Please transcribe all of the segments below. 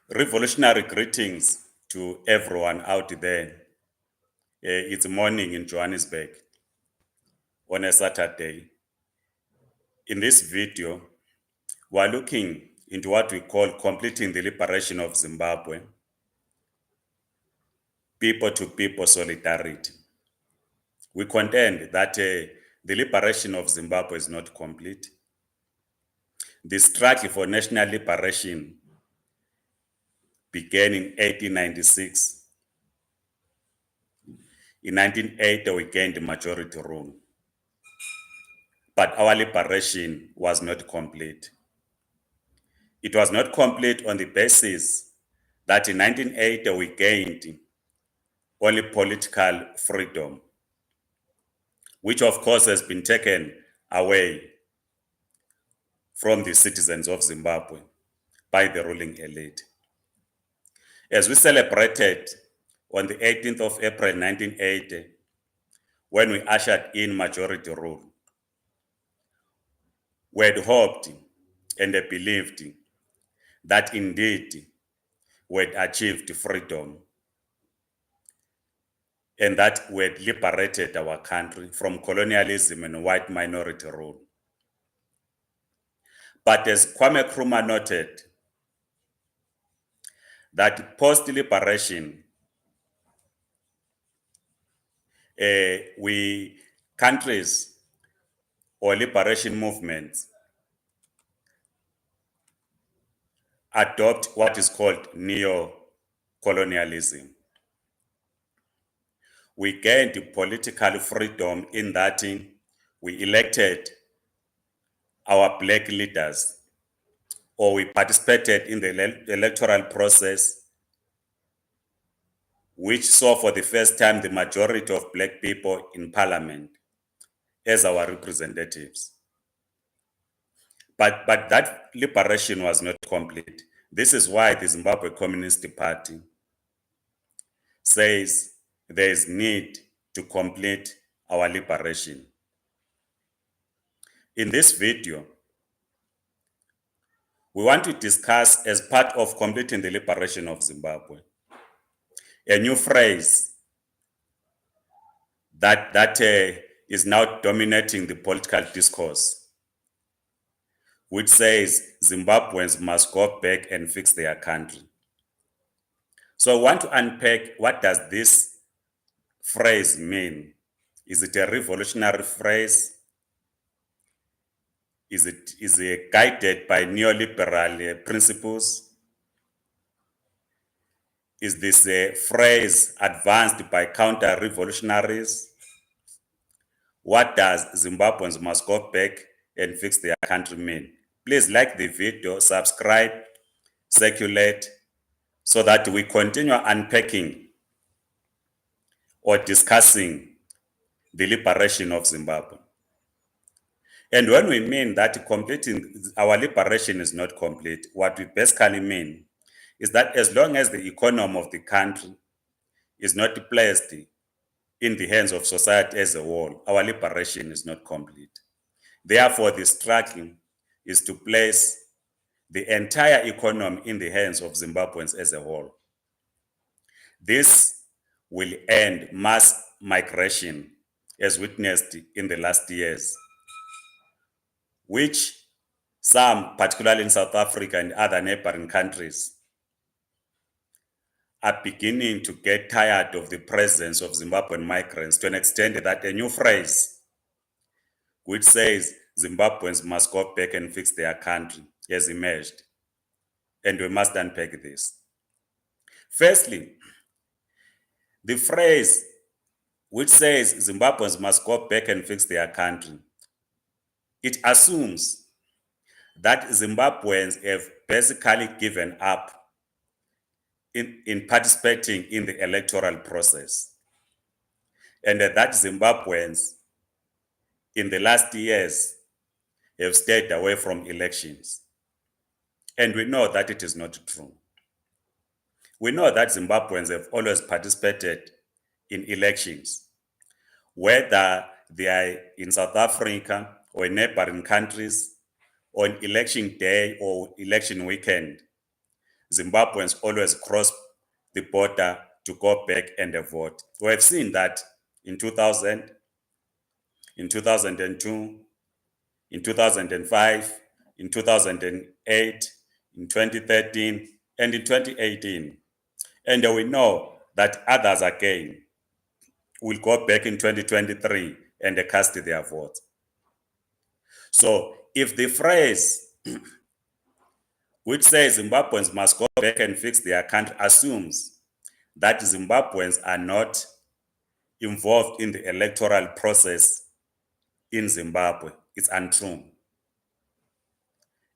Revolutionary greetings to everyone out there. It's morning in Johannesburg on a Saturday. In this video, we're looking into what we call completing the liberation of Zimbabwe, people to people solidarity. We contend that the liberation of Zimbabwe is not complete. The struggle for national liberation began in 1896. In 1980, we gained majority rule. But our liberation was not complete. It was not complete on the basis that in 1980 we gained only political freedom, which of course has been taken away from the citizens of Zimbabwe by the ruling elite. As we celebrated on the 18th of April 1980, when we ushered in majority rule, we had hoped and believed that indeed we had achieved freedom and that we had liberated our country from colonialism and white minority rule. But as Kwame Nkrumah noted, that post-liberation, countries or liberation movements adopt what is called neo-colonialism. We gained political freedom in that we elected our black leaders, or we participated in the electoral process, which saw for the first time the majority of black people in parliament as our representatives. But that liberation was not complete. This is why the Zimbabwe Communist Party says there is need to complete our liberation. In this video, we want to discuss, as part of completing the liberation of Zimbabwe, a new phrase that is now dominating the political discourse, which says Zimbabweans must go back and fix their country. So I want to unpack, what does this phrase mean? Is it a revolutionary phrase? Is it guided by neoliberal principles? Is this a phrase advanced by counter-revolutionaries? What does Zimbabweans must go back and fix their country mean? Please like the video, subscribe, circulate, so that we continue unpacking or discussing the liberation of Zimbabwe. And when we mean that completing our liberation is not complete, what we basically mean is that as long as the economy of the country is not placed in the hands of society as a whole, our liberation is not complete. Therefore, the struggle is to place the entire economy in the hands of Zimbabweans as a whole. This will end mass migration as witnessed in the last years, which some, particularly in South Africa and other neighboring countries, are beginning to get tired of the presence of Zimbabwean migrants, to an extent that a new phrase, which says Zimbabweans must go back and fix their country, has emerged. And we must unpack this. Firstly, the phrase which says Zimbabweans must go back and fix their country, it assumes that Zimbabweans have basically given up in participating in the electoral process, and that Zimbabweans in the last years have stayed away from elections. And we know that it is not true. We know that Zimbabweans have always participated in elections, whether they are in South Africa or in neighboring countries, on election day or election weekend. Zimbabweans always cross the border to go back and vote. We have seen that in 2000, in 2002, in 2005, in 2008, in 2013, and in 2018. And we know that others again will go back in 2023 and cast their votes. So if the phrase which says Zimbabweans must go back and fix their country assumes that Zimbabweans are not involved in the electoral process in Zimbabwe, it's untrue.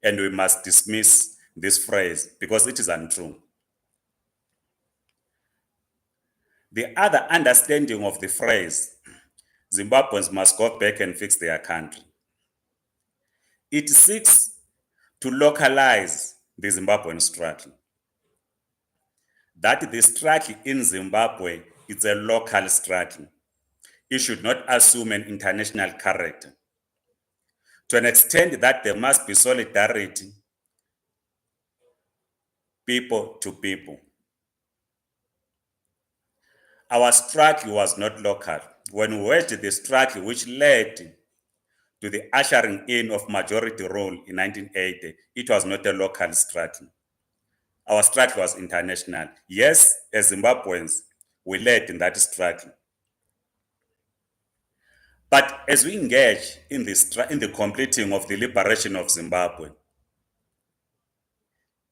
And we must dismiss this phrase because it is untrue. The other understanding of the phrase, Zimbabweans must go back and fix their country, it seeks to localize the Zimbabwean struggle. That the struggle in Zimbabwe is a local struggle. It should not assume an international character. To an extent that there must be solidarity, people to people. Our struggle was not local. When we waged the struggle which led to the ushering in of majority rule in 1980, it was not a local struggle. Our struggle was international. Yes, as Zimbabweans, we led in that struggle. But as we engage in the completing of the liberation of Zimbabwe,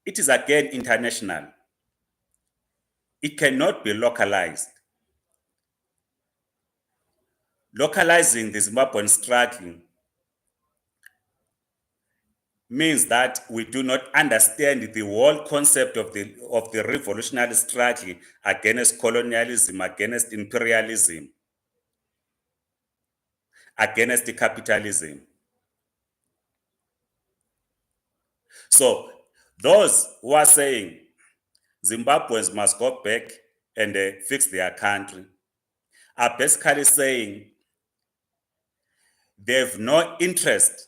it is again international. It cannot be localized. Localizing the Zimbabwean struggle means that we do not understand the whole concept of the revolutionary struggle against colonialism, against imperialism, against capitalism. So those who are saying Zimbabweans must go back and fix their country are basically saying they have no interest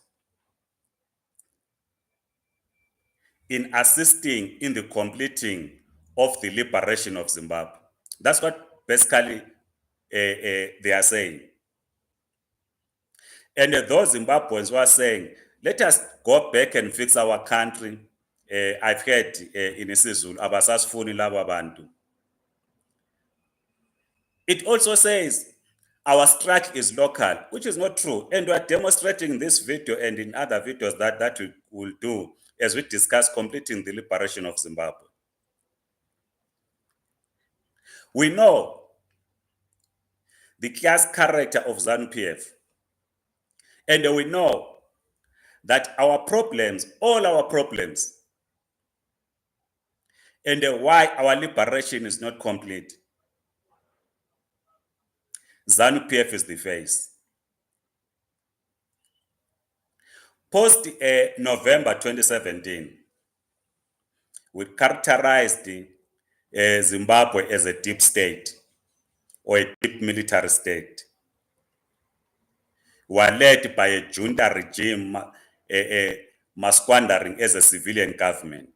in assisting in the completing of the liberation of Zimbabwe. That's what basically they are saying. And those Zimbabweans who are saying, let us go back and fix our country. I've heard in isiZulu, abasasifuni laba bantu. It also says our strike is local, which is not true. And we are demonstrating in this video and in other videos that we will do as we discuss completing the liberation of Zimbabwe. We know the class character of ZANU-PF. And we know that our problems, all our problems, and why our liberation is not complete, ZANU-PF is the face. Post November 2017, we characterized Zimbabwe as a deep state or a deep military state. We are led by a junta regime squandering as a civilian government.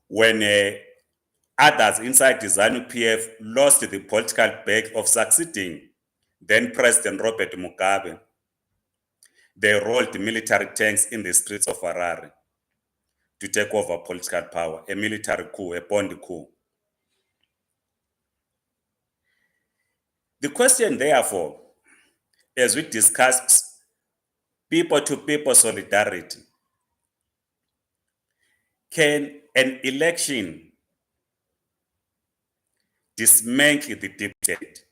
When others inside the ZANU-PF lost the political bag of succeeding then President Robert Mugabe, they rolled military tanks in the streets of Harare to take over political power, a military coup, a bond coup. The question, therefore, as we discuss people-to-people solidarity, can an election dismantle the deep state?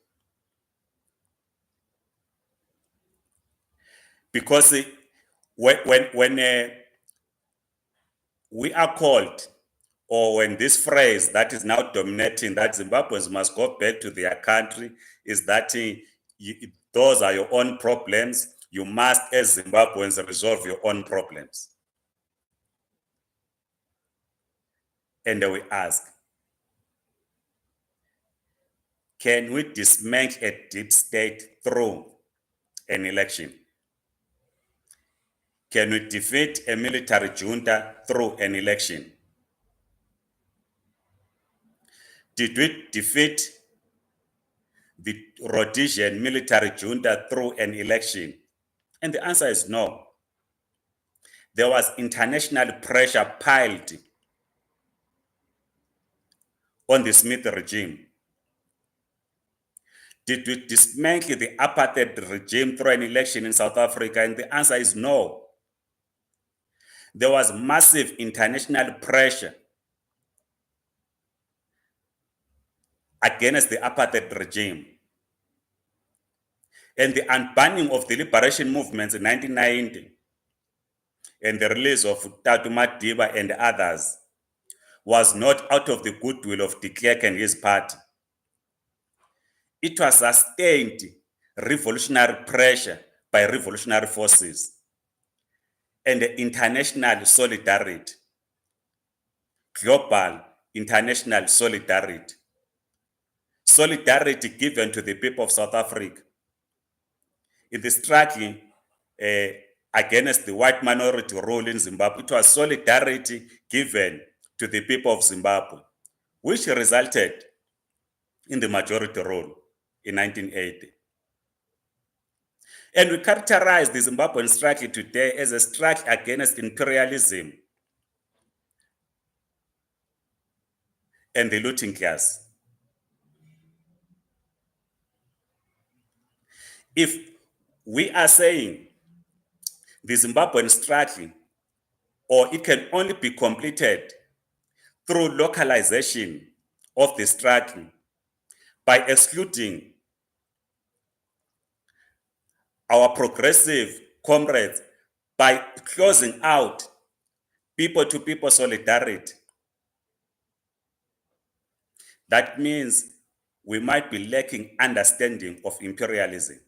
Because when we are called, or when this phrase that is now dominating, that Zimbabweans must go back to their country, is that those are your own problems. You must, as Zimbabweans, resolve your own problems. And we ask, can we dismantle a deep state through an election? Can we defeat a military junta through an election? Did we defeat the Rhodesian military junta through an election? And the answer is no. There was international pressure piled on the Smith regime. Did we dismantle the apartheid regime through an election in South Africa? And the answer is no. There was massive international pressure against the apartheid regime. And the unbanning of the liberation movements in 1990 and the release of Tatu Madiba and others was not out of the goodwill of de Klerk and his party. It was sustained revolutionary pressure by revolutionary forces and international solidarity, global international solidarity, solidarity given to the people of South Africa in the struggle against the white minority rule in Zimbabwe. It was solidarity given to the people of Zimbabwe, which resulted in the majority rule in 1980. And we characterize the Zimbabwean struggle today as a struggle against imperialism and the looting class. If we are saying the Zimbabwean struggle, or it can only be completed through localization of the struggle by excluding our progressive comrades, by closing out people-to-people solidarity, that means we might be lacking understanding of imperialism.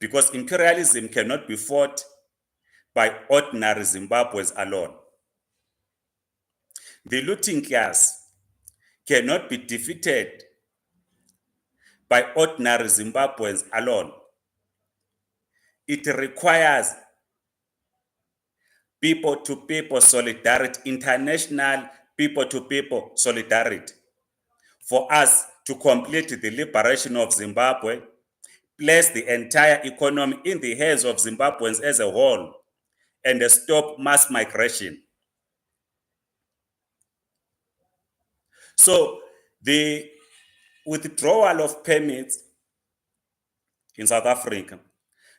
Because imperialism cannot be fought by ordinary Zimbabweans alone. The looting class cannot be defeated by ordinary Zimbabweans alone. It requires people-to-people solidarity, international people-to-people solidarity, for us to complete the liberation of Zimbabwe, place the entire economy in the hands of Zimbabweans as a whole, and stop mass migration. So the withdrawal of permits in South Africa,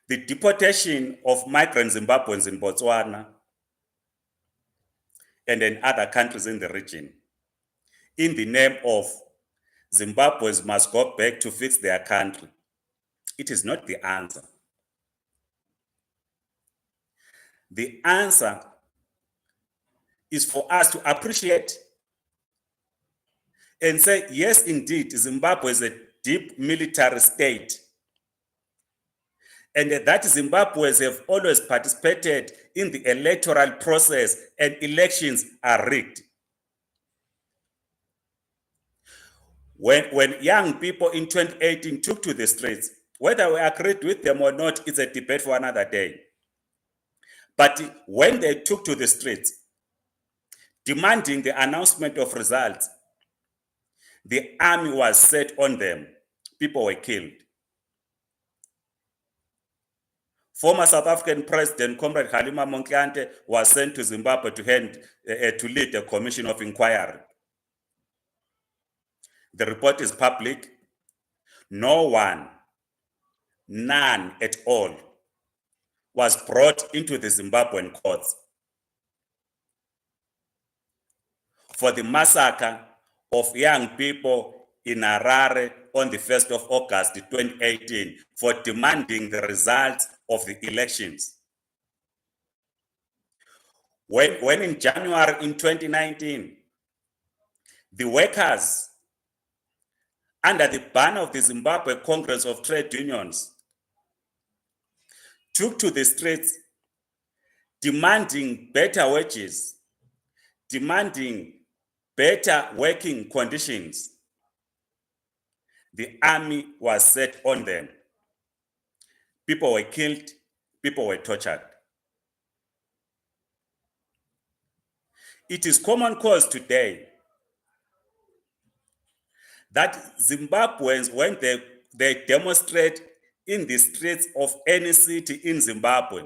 the deportation of migrant Zimbabweans in Botswana and in other countries in the region, in the name of Zimbabweans must go back to fix their country, it is not the answer. The answer is for us to appreciate and say, yes, indeed, Zimbabwe is a deep military state, and that Zimbabweans have always participated in the electoral process and elections are rigged. When young people in 2018 took to the streets, whether we agreed with them or not, it's a debate for another day. But when they took to the streets, demanding the announcement of results, the army was set on them. People were killed. Former South African President Comrade Halima Monkyante was sent to Zimbabwe to lead a commission of inquiry. The report is public. No one, none at all, was brought into the Zimbabwean courts for the massacre of young people in Harare on the 1st of August 2018 for demanding the results of the elections. When in January in 2019, the workers, under the banner of the Zimbabwe Congress of Trade Unions, took to the streets demanding better wages, demanding better working conditions, the army was set on them. People were killed, people were tortured. It is common cause today that Zimbabweans, when they demonstrate in the streets of any city in Zimbabwe,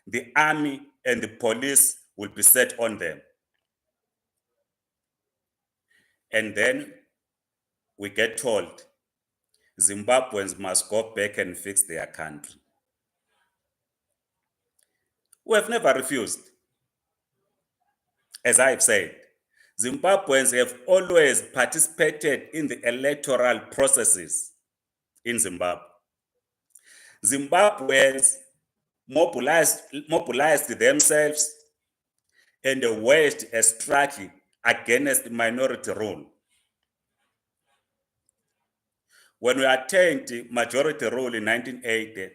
the army and the police will be set on them. And then we get told Zimbabweans must go back and fix their country. We have never refused. As I've said, Zimbabweans have always participated in the electoral processes in Zimbabwe. Zimbabweans mobilized themselves and waged a struggle against minority rule. When we attained majority rule in 1980,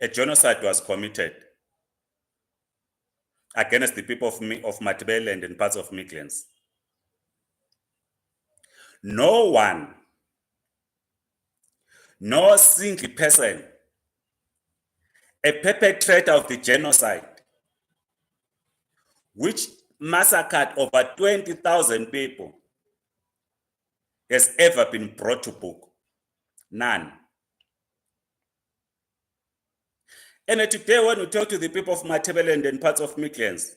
a genocide was committed against the people of Matabeleland and parts of Midlands. No one, no single person, a perpetrator of the genocide, which massacred over 20,000 people, has ever been brought to book. None. And today, when we talk to the people of Matabeleland and parts of Midlands,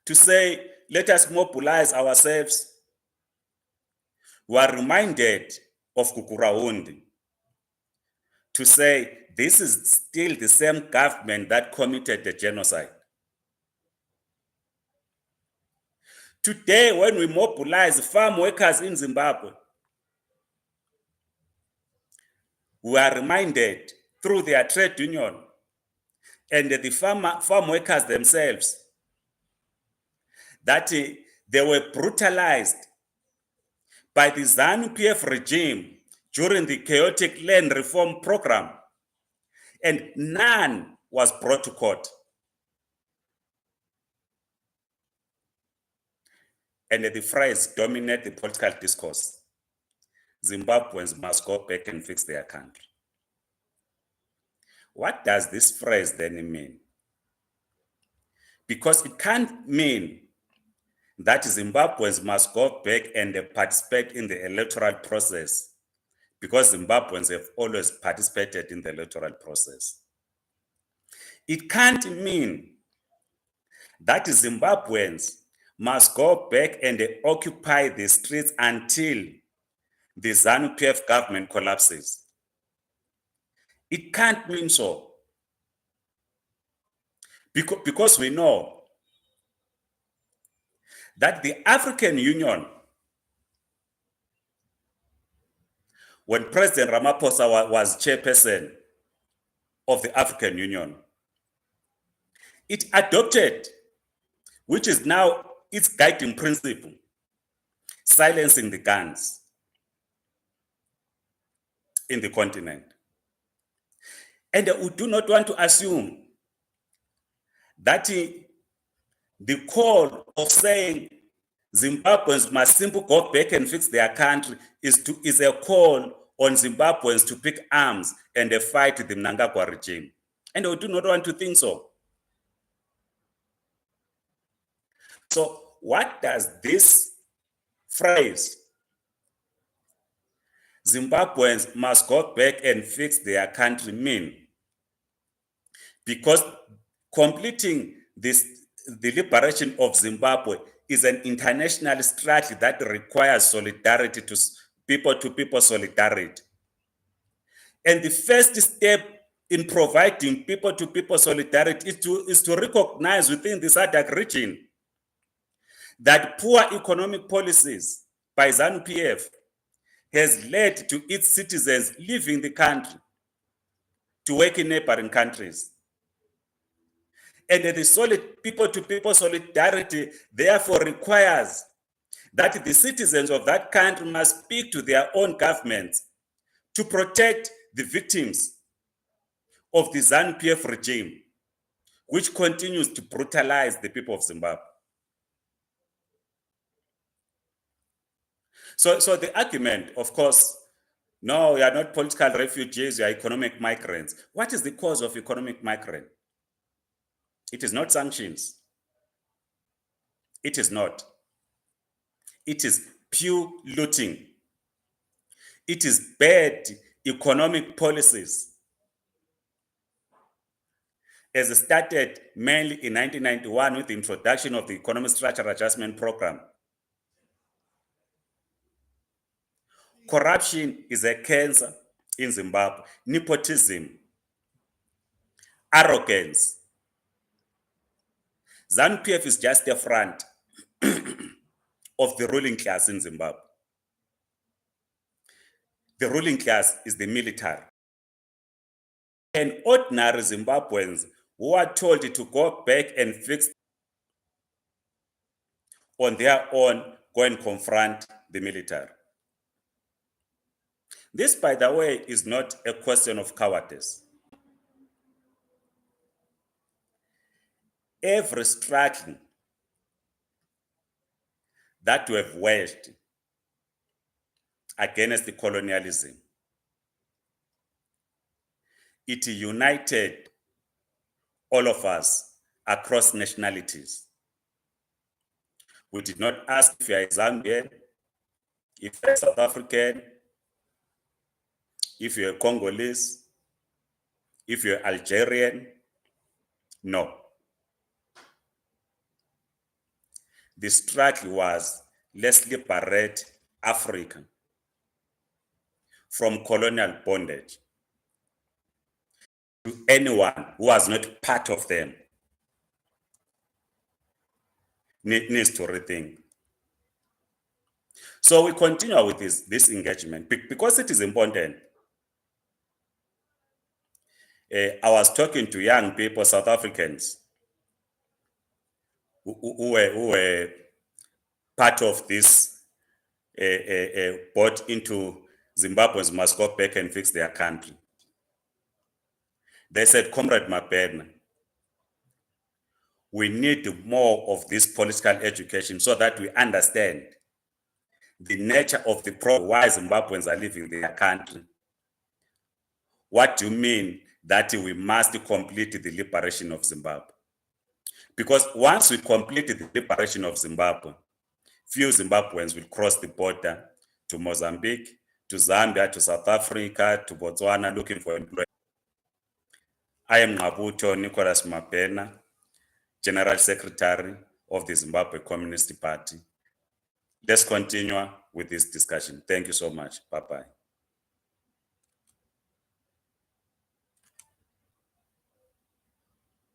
to say, let us mobilize ourselves, we are reminded of Kukuraundi, to say, this is still the same government that committed the genocide. Today, when we mobilize farm workers in Zimbabwe, we are reminded through their trade union and the farm workers themselves that they were brutalized by the ZANU-PF regime during the chaotic land reform program, and none was brought to court. And the phrase dominate the political discourse. Zimbabweans must go back and fix their country. What does this phrase then mean? Because it can't mean that Zimbabweans must go back and participate in the electoral process, because Zimbabweans have always participated in the electoral process. It can't mean that Zimbabweans must go back and occupy the streets until the ZANU-PF government collapses. It can't mean so. Because we know that the African Union, when President Ramaphosa was chairperson of the African Union, it adopted, which is now its guiding principle, silencing the guns in the continent. And we do not want to assume that the call of saying Zimbabweans must simply go back and fix their country is a call on Zimbabweans to pick arms and fight the Mnangagwa regime. And we do not want to think so. So what does this phrase, Zimbabweans must go back and fix their country, mean? Because completing the liberation of Zimbabwe is an international strategy that requires solidarity, to people solidarity. And the first step in providing people solidarity is to recognize within the SADC region that poor economic policies by ZANU-PF has led to its citizens leaving the country to work in neighboring countries. And the people-to-people solidarity therefore requires that the citizens of that country must speak to their own governments to protect the victims of the ZANU-PF regime, which continues to brutalize the people of Zimbabwe. So the argument, of course, No, you are not political refugees, you are economic migrants. What is the cause of economic migrant? It is not sanctions. It is not. It is pure looting. It is bad economic policies. As it started mainly in 1991 with the introduction of the Economic Structural Adjustment Program. Corruption is a cancer in Zimbabwe. Nepotism, arrogance. ZANU-PF is just a front of the ruling class in Zimbabwe. The ruling class is the military. And ordinary Zimbabweans who are told to go back and fix on their own, go and confront the military. This, by the way, is not a question of cowardice. Every struggle that we have waged against the colonialism, it united all of us across nationalities. We did not ask if you are Zambian, if you are South African, if you are Congolese, if you are Algerian. No. The struggle was, let's liberate Africa from colonial bondage. To anyone who was not part of them needs to rethink. So we continue with this engagement because it is important. I was talking to young people, South Africans, who were part of this, bought into Zimbabweans must go back and fix their country. They said, Comrade Mapena, we need more of this political education so that we understand the nature of the problem, why Zimbabweans are leaving their country. What do you mean that we must complete the liberation of Zimbabwe? Because once we complete the liberation of Zimbabwe, few Zimbabweans will cross the border to Mozambique, to Zambia, to South Africa, to Botswana, looking for employment. I am Ngqabutho Nicholas Mapena, General Secretary of the Zimbabwe Communist Party. Let's continue with this discussion. Thank you so much. Bye-bye.